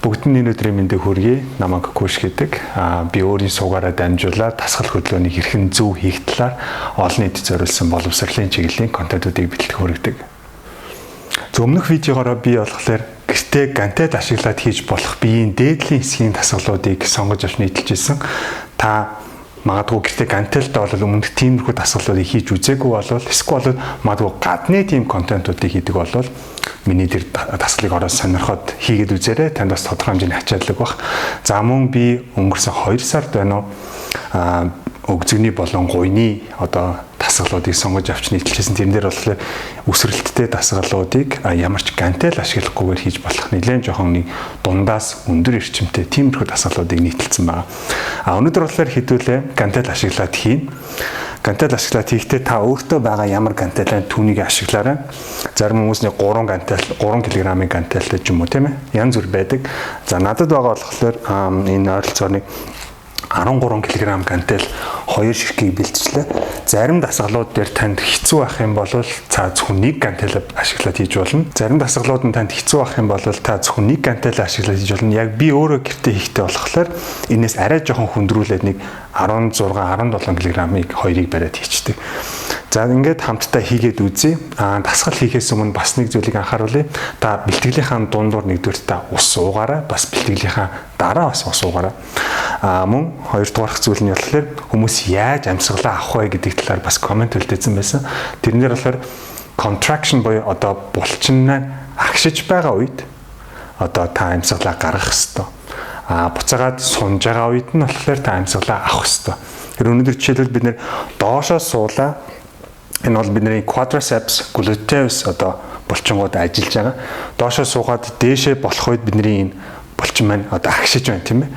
Бүгдний өдрийн мэндийг хүргэе. Намайг Куш гэдэг. Би өөрийн суугаараа дамжуулаад тасгал хөдөлгөөнийг хэрхэн зөв хийх талаар олон нийтэд зориулсан боловсролын чиглэлийн контентуудыг бэлтгэх хүргэдэг. Өмнөх видеогоор би болохоор гэртээ гантел ашиглаад хийж болох биеийн дээдлийн хэсгийн дасгалуудыг сонгож авч нийтэлжсэн. Та магадгүй гэртээ гантелтай бол өмнөх тиймэрхүү дасгалуудыг хийж үзээгүй болвол эсвэл магадгүй гадны тийм контентуудыг хийдэг болвол миний тэр дасгалыг ороод сонирхоод хийгээд үзээрэй. Танд бас тодорхой хэмжээний ачаалал баг. За мөн би өнгөрсөн 2 сард байна уу өгзөгний болон гуйны дасгалуудыг сонгож авч нийтэлжсэн. Тэрэн дээр болохоор үсрэлттэй дасгалуудыг ямар ч гантел ашиглахгүйгээр хийж болох нэлээд жоохон дундаас өндөр эрчимтэй тиймэрхүү дасгалуудыг нийтэлсэн байна. Өнөөдөр болохоор хэдүүлээ гантел ашиглаад хийн. Гантел ашиглаад хийхдээ та өөртөө байгаа ямар гантелын түүнийг ашиглаарай. Зарим хүмүүсний 3 кг-ийн гантелтэй ч юм уу тийм ээ. Янз бүр байдаг. За надад байгаа болохоор энэ ойролцоогоо 13 кг гантел 2 ширхгийг бэлтжлээ. Зарим дасгалууд дээр танд хэцүү байх юм бол та зөвхөн нэг гантел ашиглаад хийж болно. Зарим дасгалууд нь танд хэцүү байх юм бол та зөвхөн нэг гантел ашиглаад хийж болно. Яг би өөрөө гэртээ хийхдээ болохоор энэс арай жоохон хөндрүүлээд нэг 16-17 кг-ыг хоёрыг бариад хийчдэг. За ингээд хамтдаа хийгээд үзье. Дасгал хийхээс өмнө бас нэг зүйлийг анхааруулъя. Та бэлтгэлийнхаа дундуур нэгдүгээр та ус уугаарай. Бас бэлтгэлийнхаа дараа бас ус уугаарай. Мөн хоёрдугаарх зүйл нь болохоор хүмүүс яаж амьсгалаа авах вэ гэдэг талаар бас комент үлдээсэн байсан. Тэрнээр болохоор contraction буюу булчин нь агшиж байгаа үед та амьсгалаа гаргах ёстой. Буцаагаад сунж байгаа үед нь болохоор та амьсгалаа авах ёстой. Тэр өнөөдөр жишээлбэл бид нэр доошоо суулаа. Энэ бол бидний quadriceps, gluteus булчингууд ажиллаж байгаа. Доошоо суугаад дээшээ болох үед бидний энэ булчин маань агшиж байна тийм ээ.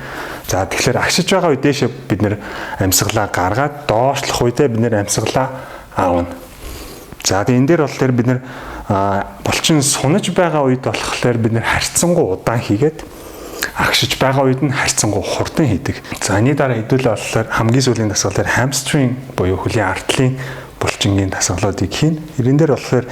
За тэгэхээр агшиж байгаа үед дээшээ бид нэр амьсгалаа гаргаад доошлох үедээ бид нэр амьсгалаа аавна. За энэ дээр болохоор бид нэр булчин сунаж байгаа үед болохоор бид нэр харьцангуй удаан хийгээд агшиж байгаа үед нь харьцангуй хурдан хийдэг. За энэ дараа хэдүүлээ болохоор хамгийн сүүлийн дасгалаар hamstring буюу хөлийн артлын булчингийн дасгалуудыг хийн. Эрен дээр болохоор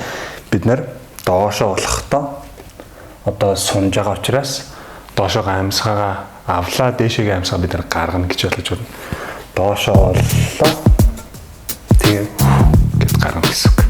бид нар доошоо болохдоо сунж байгаа учраас доошоогоо амьсгаагаа авлаа, дээшээгээ амьсгаа бид нар гаргана гэж ойлгож байна. Доошоо оллоо. Тэгээд гэд гаргана гэсэн үг.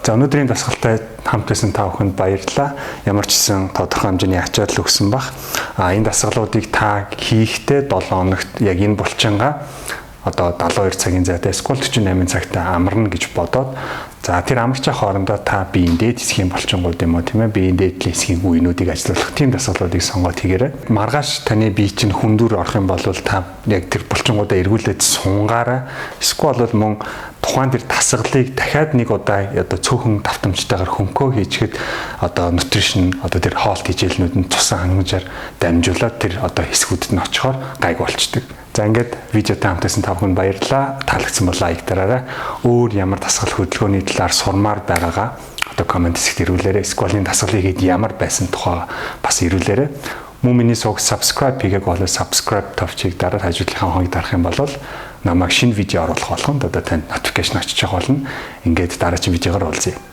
За өнөөдрийн дасгалтай хамт байсан та бүхэнд баярлалаа. Ямар ч гэсэн тодорхой хэмжээний ачаал өгсөн баг. Энэ дасгалуудыг та хийхдээ 7 хоногт яг энэ булчингаа одоо 72 цагийн зайтай эсвэл 48 цагтай амарна гэж бодоод за тэр амарч хоорондоо та биендээ хэсгийн булчингууд юм уу тийм ээ биендээ хэсгийн үеинүүдийг ажиллуулах тийм дасгалуудыг сонгоод хийгээрэй. Маргааш таны бие чинь хүндүр орох юм бол та яг тэр булчингуудаа эргүүлээд сунгаараа эсвэл мөн тухайн тэр дасгалыг дахиад нэг удаа одоо цөөхөн давтамжтайгаар хөнгөө хийчихэд одоо нутришн одоо тэр хоолт хичээлнүүд нь тусан хангажаар дамжуулаад тэр одоо хэсгүүдэд нь очихоор гайг болчдөг. За ингээд видеотой хамтсан та бүхэнд баярлалаа. Таалагдсан бол лайк дараарай. Өөр ямар дасгал хөдөлгөөний талаар сурмаар байгаагаа одоо комент хэсэгт ирүүлээрэй. Эсвэл энэ дасгалыг хэд ямар байсан тухай бас ирүүлээрэй. Мөн миний сувг subscribe хийгээг бол subscribe товчийг дараад хажуудлынхаа хоног дарах юм бол намайг шинэ видео оруулах болгонд одоо танд notification очиж байгаа болно. Ингээд дараагийн видеогоор уулзъя.